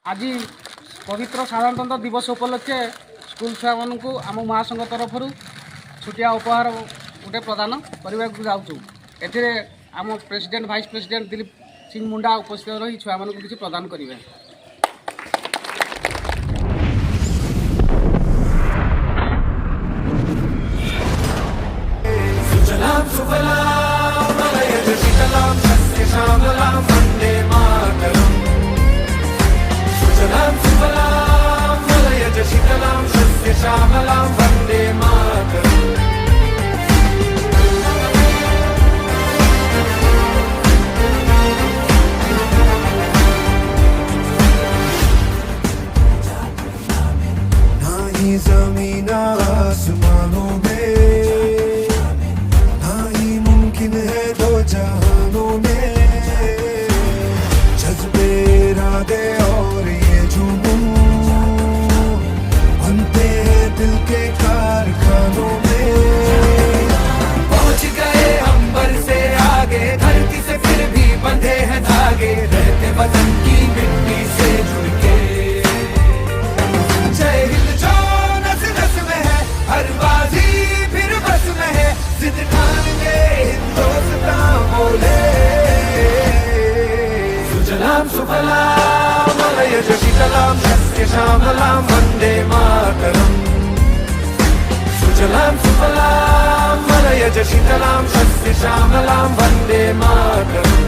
आज पवित्र साधारणतंत्र दिवस उपलक्षे स्कूल छुआ मानू आम महासंघ तरफ छुटिया उपहार गोटे प्रदान करने को जाऊँ। एम president vice president Dilip Singh Munda उपस्थित रही छुआ मानू किसी प्रदान करेंगे। ज़मीन आसमानों में ना ही मुमकिन है दो जहानों में। जज्बे इरादे और ये जुनून बनते हैं दिल के कारखानों में। पहुंच गए अंबर से आगे, धरती से फिर भी बंधे हैं धागे, रहते वतन की मिट्टी से जुड़ के। जय हिंद हर बाजी फिर बस में है, जिद ठान के हिंदुस्तान बोले। सुजलाम सुफलाम मलयज शीतलाम शस्य श्यामलाम वंदे मातरम। सुजलाम सुफलाम मलयज शीतलाम शस्य श्यामलाम वंदे मातरम।